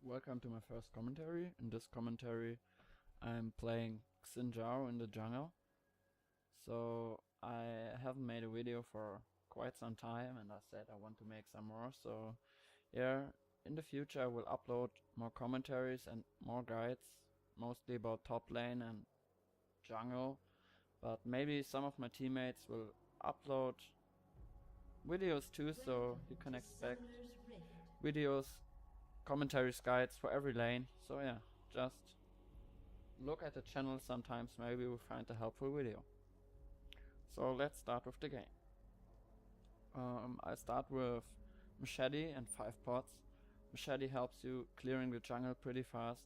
Welcome to my first commentary. In this commentary I'm playing Xin Zhao in the jungle. So I haven't made a video for quite some time and I said I want to make some more. So yeah, in the future I will upload more commentaries and more guides, mostly about top lane and jungle. But maybe some of my teammates will upload videos too, so you can expect videos, commentaries, guides for every lane. So yeah, just look at the channel sometimes, maybe we'll find a helpful video. So let's start with the game. I start with Machete and 5 pots. Machete helps you clearing the jungle pretty fast.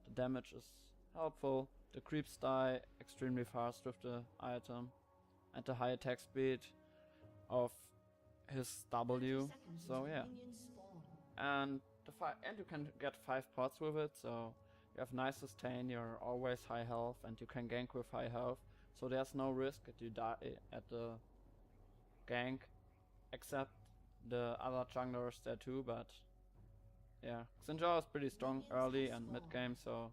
The damage is helpful. The creeps die extremely fast with the item. And the high attack speed of his W. So yeah. And you can get 5 pots with it, so you have nice sustain, you're always high health, and you can gank with high health. So there's no risk that you die at the gank, except the other junglers there too, but yeah. Xin Zhao is pretty strong early and mid game, so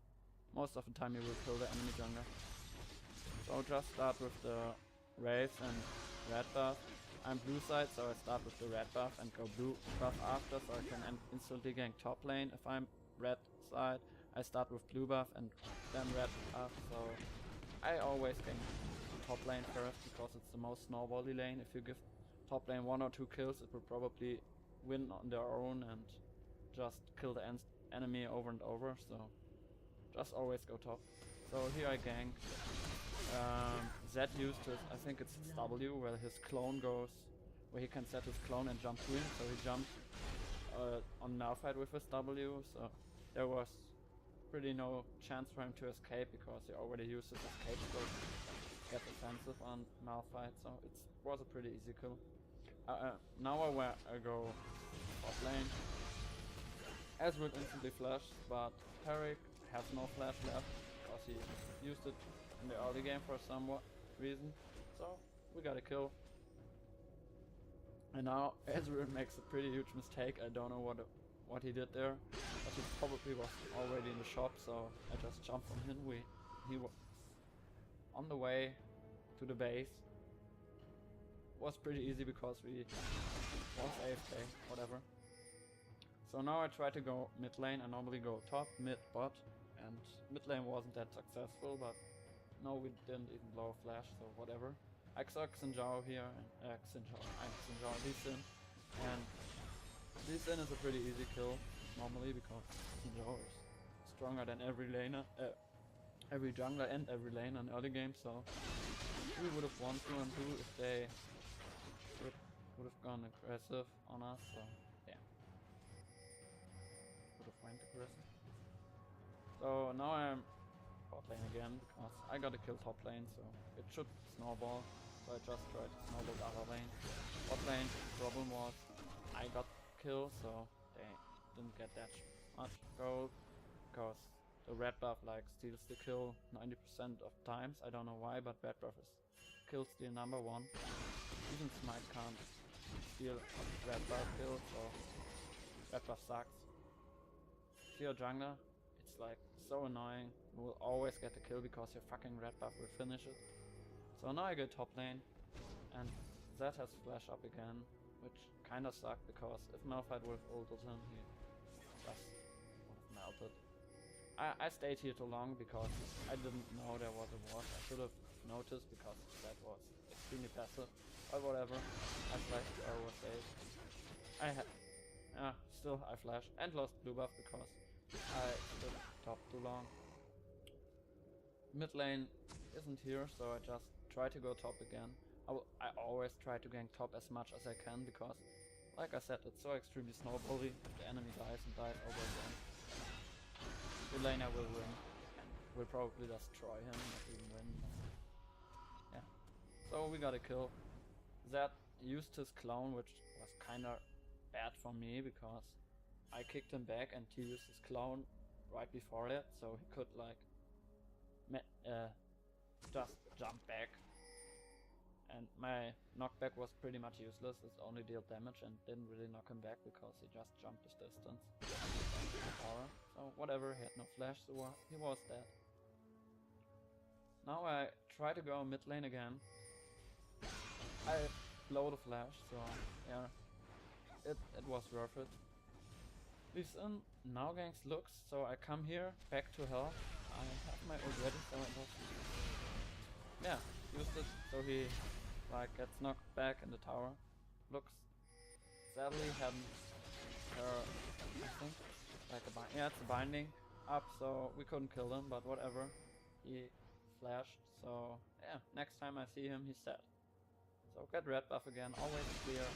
most of the time you will kill the enemy jungler. So just start with the Wraith and red buff. I'm blue side, so I start with the red buff and go blue buff after, so I can instantly gank top lane. If I'm red side, I start with blue buff and then red buff, so I always gank top lane first because it's the most snowbally lane. If you give top lane 1 or 2 kills, it will probably win on their own and just kill the enemy over and over, so just always go top. So here I gank. Zed used his, I think it's his W, where his clone goes, where he can set his clone and jump through him, so he jumped on Malphite with his W, so there was pretty no chance for him to escape because he already used his escape to get offensive on Malphite, so it was a pretty easy kill. Now I go bot lane. Ezreal instantly flashed, but Peric has no flash left because he used it in the early game for some reason. So we got a kill. And now Ezreal makes a pretty huge mistake. I don't know what he did there, but he probably was already in the shop, so I just jumped on him. He was on the way to the base. Was pretty easy because we was AFK, whatever. So now I try to go mid lane. I normally go top, mid, bot, and mid lane wasn't that successful, but no, we didn't even blow a flash, so whatever. I saw Xin Zhao here, and Xin Zhao Lee Sin, and Lee Sin is a pretty easy kill normally because Xin Zhao is stronger than every laner, every jungler and every laner in early game, so we would have won 2-2 if they would have gone aggressive on us, so yeah. Would have went aggressive. So now I'm bot lane again because I gotta kill top lane, so it should snowball. So I just tried to snowball the other lane. Bot lane, the problem was I got killed, so they didn't get that much gold because the red buff like steals the kill 90% of times. I don't know why, but red buff is kill steal number 1. Even Smite can't steal a red buff kill, so red buff sucks. If you're a jungler, it's like so annoying. You will always get the kill because your fucking red buff will finish it. So now I go top lane, and Zed has flash up again, which kinda sucked because if Malphite would have ulted him, he just would have melted. I stayed here too long because I didn't know there was a ward. I should have noticed because that was extremely passive. But whatever, I flashed, I was safe. Still I flashed and lost blue buff because I stood top too long. Mid lane isn't here, so I just try to go top again. I always try to gank top as much as I can because, like I said, it's so extremely snowbally. If the enemy dies and dies over again, the laner will win and will probably destroy him, not even win. Yeah. So we got a kill. Zed used his clone, which was kinda bad for me because I kicked him back and he used his clone right before it, so he could like just jump back. And my knockback was pretty much useless, it only dealt damage and didn't really knock him back because he just jumped his distance. So whatever, he had no flash, so he was dead. Now I try to go mid lane again. I blow the flash, so yeah, it was worth it. Xin now ganks Lux, so I come here, back to hell. I have my ult ready, so I just, yeah, used it, so he like gets knocked back in the tower. Lux sadly hadn't her, I think, like it's a binding up, so we couldn't kill him, but whatever. He flashed, so yeah, next time I see him, he's dead. So get red buff again, always clear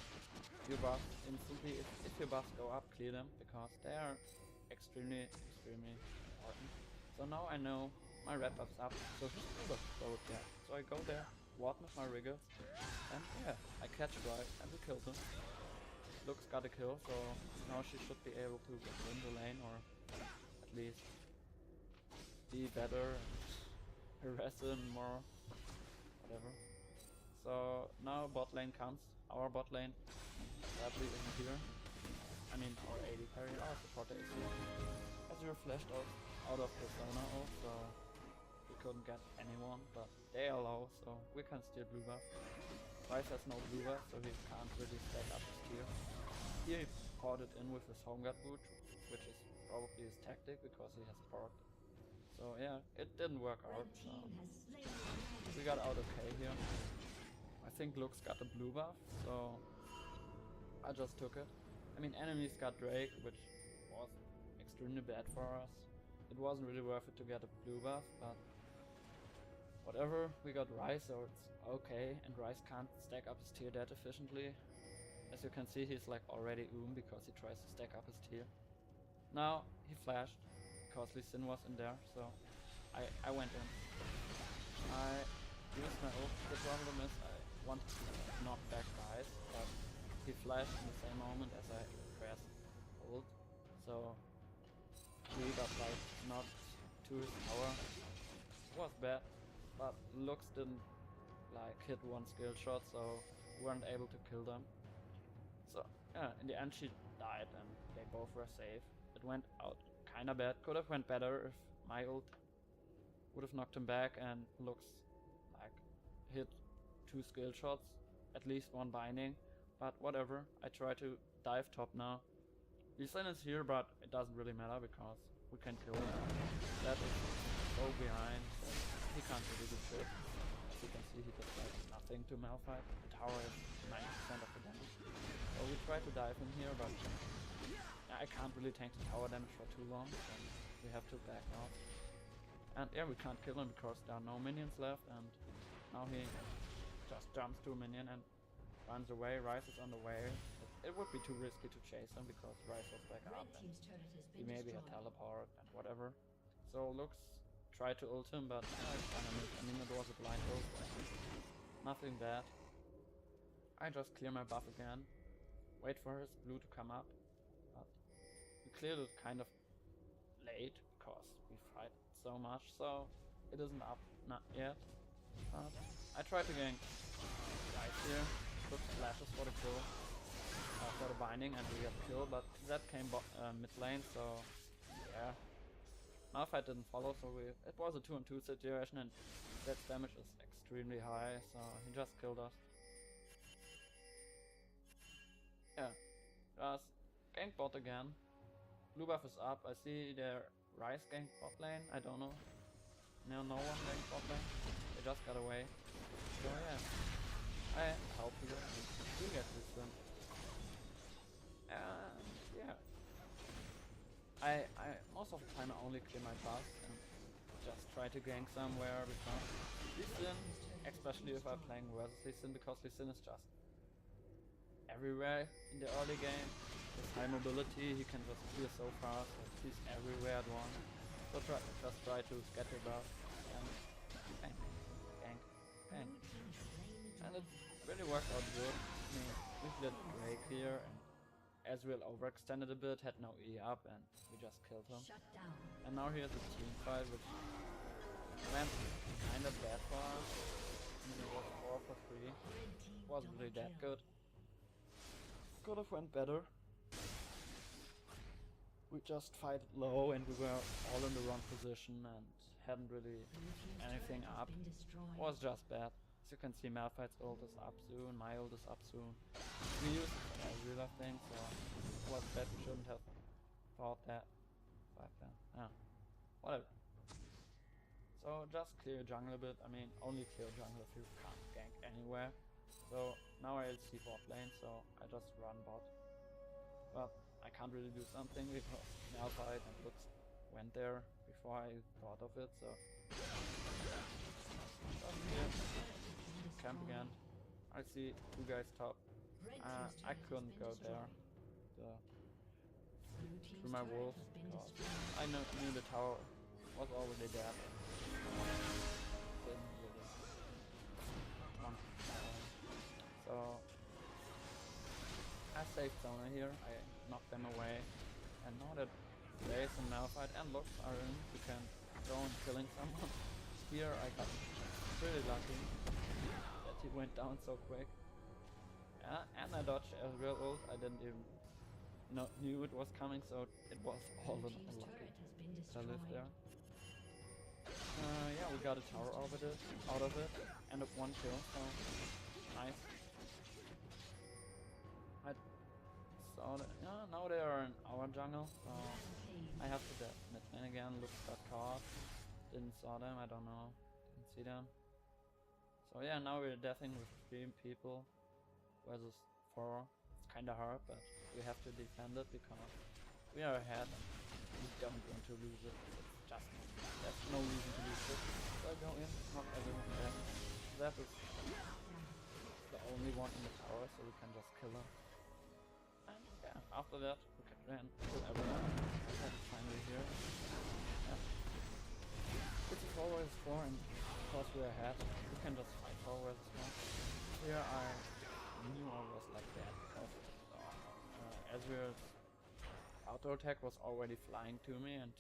your buffs instantly. If your buffs go up, clear them, because they are extremely important. So now I know my red buff's up, so just go there. So I go there, ward with my Riggers, and yeah, I catch Rice and we kill him. Lux got a kill, so now she should be able to win the lane, or at least be better and harass him more, whatever. So now bot lane comes, our bot lane sadly isn't here. I mean our AD carry, our supporter is here. Azure flashed out of Persona ult, so we couldn't get anyone, but they are low, so we can steal blue buff. Rice has no blue buff, so he can't really stack up his tier. Here he poured it in with his home guard boot, which is probably his tactic because he has porked. So yeah, it didn't work out. So we got out okay here. I think Lux got the blue buff, so I just took it. I mean, enemies got Drake, which was extremely bad for us. It wasn't really worth it to get a blue buff, but whatever. We got Rice, so it's okay, and Rice can't stack up his tier that efficiently. As you can see, he's like already because he tries to stack up his tier. Now he flashed because Xin was in there, so I went in. I used my ult. The problem is I wanted to knock back Rice, but he flashed in the same moment as I pressed ult, so he got like knocked to his tower. It was bad, but Lux didn't like hit one skill shot, so we weren't able to kill them. So yeah, in the end she died and they both were safe. It went out kinda bad. Could have went better if my ult would have knocked him back and Lux like hit 2 skill shots, at least 1 binding, but whatever. I try to dive top now. Xin is here, but it doesn't really matter because we can kill him. That is so behind that he can't really do shit. As you can see, he does like nothing to Malphite. The tower is 90% of the damage. So we try to dive in here, but I can't really tank the tower damage for too long, so we have to back out. And yeah, we can't kill him because there are no minions left, and now he just jumps to a minion and runs away. Rice is on the way. It would be too risky to chase him because Rice was back up and he maybe had teleport and whatever. So Lux tried to ult him, but I kinda missed. I mean, it was a blind ult. Nothing bad. I just clear my buff again. Wait for his blue to come up. But we cleared it kind of late because we fight so much, so it isn't up not yet. But I tried to gank Rice here. Took flashes for the kill. For the binding, and we got killed, but that came mid lane, so yeah. Malphite didn't follow, so it was a 2-on-2 situation, and that damage is extremely high, so he just killed us. Yeah, just gank bot again. Blue buff is up. I see their Rice gank bot lane. I don't know. No one gank bot lane. They just got away. So yeah, I help you. You get this one. Yeah. I most of the time I only clear my buff and just try to gank somewhere because Xin, especially if I'm playing versus Xin, because Xin is just everywhere in the early game. With high mobility, he can just clear so fast, and he's everywhere at once. So just try to scatter buff and gank. And it really worked out good. I mean, we did break here, and Ezreal overextended a bit, had no E up, and we just killed him. And now here's a team fight, which went kind of bad for us. I mean, it was 4 for 3. Wasn't really that good. Could have went better. we just fight low and we were all in the wrong position and hadn't really anything up. It was just bad. As you can see, Malphite's ult is up soon, my ult is up soon. We used a real life thing, so it was bad. We shouldn't have thought that. Whatever. So just clear jungle a bit. I mean, only clear jungle if you can't gank anywhere. So now I'll see bot lane, so I just run bot. But I can't really do something because Malphite and Lutz went there before I thought of it, so just here. Camp again. I see two guys top. I couldn't go there through my wolves because I knew the tower was already dead. Didn't really want so I saved Zona here. I knocked them away, and now that Blaze and Malphite and Lux are in, you can go on killing someone. Here I got pretty lucky that he went down so quick. Yeah, and I dodged as real ult. I didn't even knew it was coming, so it was all unlucky. I lived there. Yeah, we got a tower out of it, and of one kill, so nice. I saw that. Yeah, now they are in our jungle, so I have to death mid lane again. Looks got caught. Didn't saw them. I don't know. Didn't see them. So yeah, now we're deathing with 3 people versus 4. It's kinda hard, but we have to defend it because we are ahead and we don't want to lose it. It's just there's no reason to lose it. So I go in, knock everyone there. That is the only one in the tower, so we can just kill him. And yeah, after that we can then kill everyone. And finally here. Yeah. It's 4 versus 4, and because we're ahead, we can just fight 4 versus 1. Here I knew I was like that because Ezreal's auto attack was already flying to me, and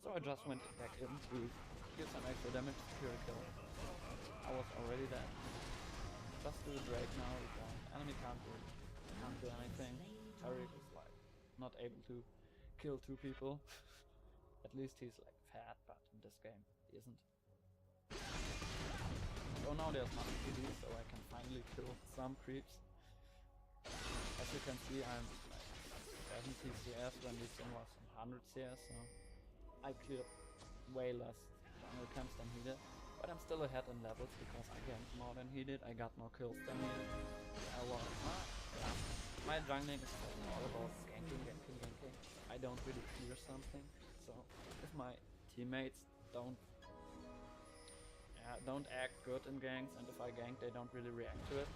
so I just went back in to give some extra damage to secure a kill. I was already dead. Just do the Drake now because enemy can't do anything. Tariq is like not able to kill 2 people. At least he's like fat, but in this game he isn't. So now there's nothing to do, so I can finally kill some creeps. As you can see, I'm like 70 CS when this thing was 100 CS, so I cleared way less jungle camps than he did. But I'm still ahead in levels because I ganked more than he did, I got more kills than he did. My jungling is all about ganking. I don't really fear something, so if my teammates don't act good in ganks, and if I gank they don't really react to it,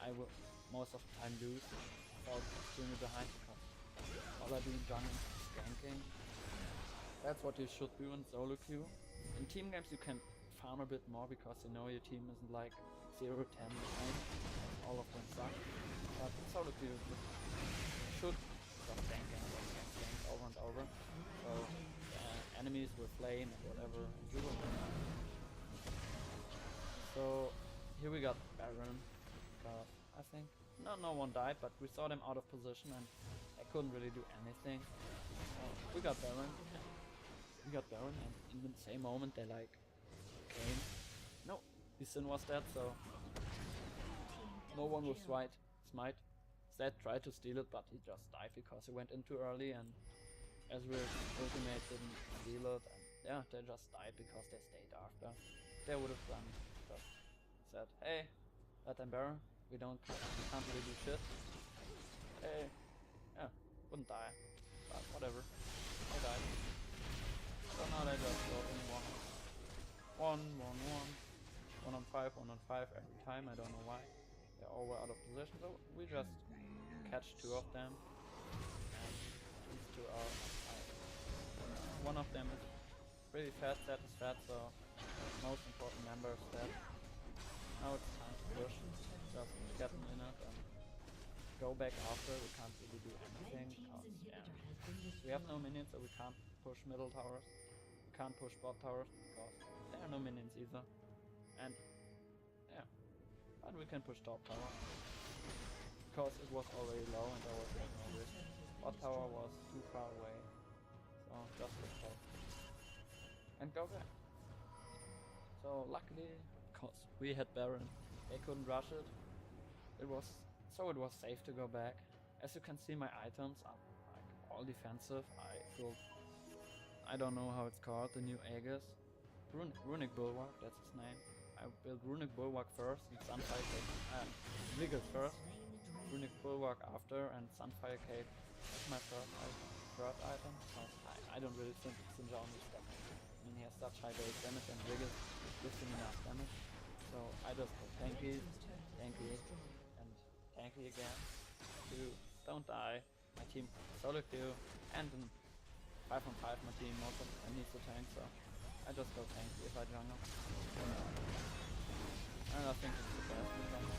I will most of the time lose. Fall extremely behind because all I do in jungling is ganking. That's what you should do in solo queue. In team games you can farm a bit more because you know your team isn't like 0-10 behind. All of them suck. But in solo queue you should just gank over and over. So enemies will flame and whatever, and you will win. So here we got Baron, because I think no one died, but we saw them out of position and I couldn't really do anything. We got Baron. And in the same moment they like came. No, his Sin was dead, so no one will smite. Zed tried to steal it, but he just died because he went in too early, and Ezreal's ultimate didn't steal it, and yeah, they just died because they stayed after. They would have done just said, hey, let them Baron, we can't really do shit. Hey, yeah, wouldn't die, but whatever, they died. So now they just go in 1 on 5 every time. I don't know why. They're all out of position, so we just catch 2 of them, and these 2 are outside. One of them is pretty fat, Zed is fat, so most important member is dead. Now it's time to push, just get them in it and go back after. We can't really do anything because we have no minions, so we can't push middle towers. We can't push bot towers because there are no minions either. And yeah, but we can push top tower because it was already low and there was no risk. bot tower was too far away, so just go and go back. So luckily, because we had Baron, they couldn't rush it. It was safe to go back. As you can see, my items are like all defensive. I don't know how it's called, the new Aegis. Runic Bulwark, that's his name. I built Runic Bulwark first and Sunfire Cave. Vigil first, Runic Bulwark after, and Sunfire Cave as my third item. I don't really think Xin Zhao needs that. I mean, he has such high base damage and Vigil gives him enough damage. So I just go tanky, and tanky again. You don't die. My team solo queue, and then 5 on 5 my team also needs to tank, so I just go tanky if I jungle. And I think it's the best in jungle.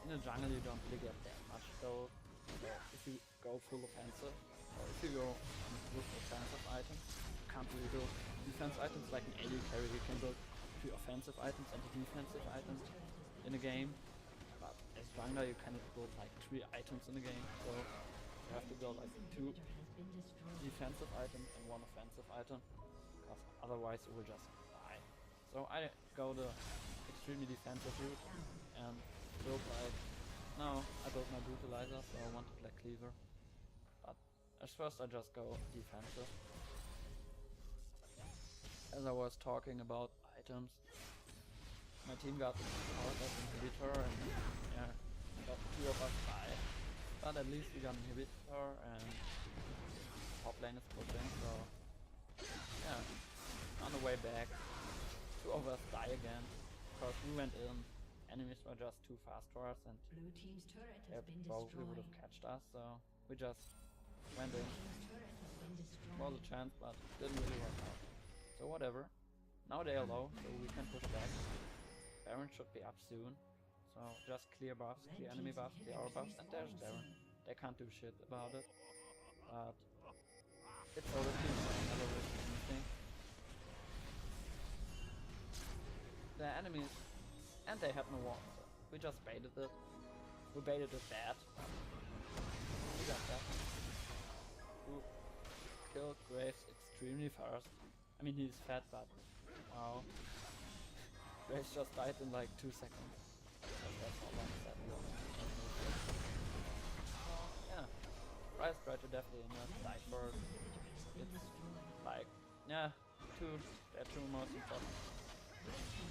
In the jungle you don't really get that much though. So if you go full offensive, or if you go with offensive items, you can't really build defense items like an AD carry. You can build 3 offensive items and 2 defensive items in a game. But as jungler you cannot build like 3 items in a game, so you have to build like 2 defensive items and 1 offensive item, because otherwise you will just die. So I go the extremely defensive route and build like, no, I built my brutalizer, so I want to Black Cleaver. But at first I just go defensive. As I was talking about items, my team got power inhibitor and yeah, got 2 of us die. But at least we got an inhibitor and top lane is pushing, so yeah, on the way back, 2 of us die again, because we went in, enemies were just too fast for us and Blue team's turret they has been probably would destroyed. have catched us, so we just went in. Was a chance, but didn't really work out. So whatever, now they are low, so we can push back. Baron should be up soon, so just clear buffs, clear enemy buffs, clear our buffs, and there's Baron. They can't do shit about it, but it's solo team, so I never risk anything. The enemies, and they had no wall, so we just baited it. We baited it bad. We got that. We killed Graves extremely fast. I mean, he's fat, but wow. Graves just died in like 2 seconds. That's how long that was. Yeah. Rise tried to definitely die for it. It's like, yeah, they're 2 most important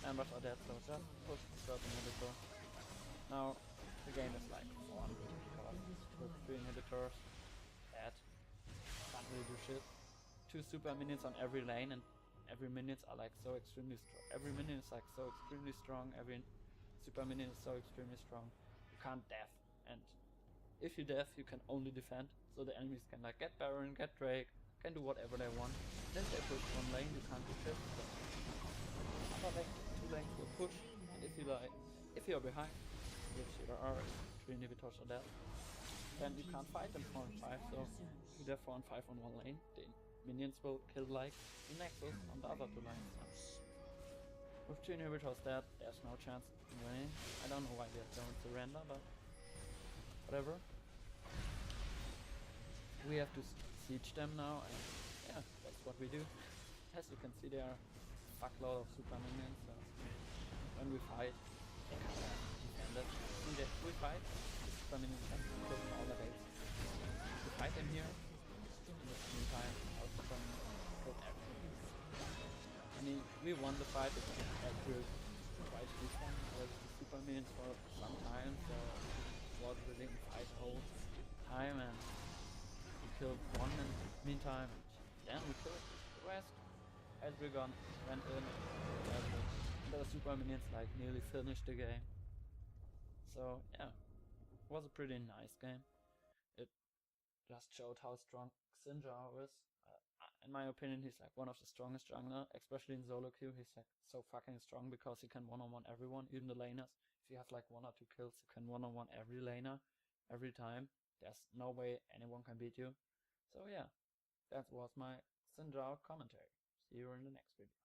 members are dead, so just push the third inhibitor. Now the game is like on, because with 3 inhibitors, dead, can't really do shit. 2 super minions on every lane, and every minions are like so extremely strong. Every minion is like so extremely strong, every super minion is so extremely strong. You can't def, and if you def, you can only defend, so the enemies can like get Baron, get Drake, can do whatever they want. Then they push 1 lane, you can't do shit. So other lane, 2 lanes will push, and if you're behind, which there are 3 inhibitors or dead, then you can't fight them 4 and 5, so you def 4 and 5 on 1 lane, the minions will kill like the Nexus on the other 2 lanes. With 2 inhibitors dead, there's no chance of winning. I don't know why they don't surrender, but whatever. We have to siege them now, and yeah, that's what we do. As you can see, there are a fuckload of super minions, so when we fight, they can't defend us. When we fight, the super minions have to kill all the base. We fight them here, in the meantime, our super minions killed everything. I mean, we won the fight, it's accurate twice this one, was the super minions for some time, so it was within fight the whole time, and we killed 1 in the meantime, and then we killed the rest. Edrigon went in, and the super minions like nearly finished the game. So yeah, it was a pretty nice game. It just showed how strong Xin Zhao is. In my opinion, he's like one of the strongest jungler, especially in solo queue. He's like so fucking strong because he can one-on-one everyone, even the laners. If you have like 1 or 2 kills, you can one-on-one every laner, every time. There's no way anyone can beat you. So yeah, that was my Xin Zhao commentary. See you in the next video.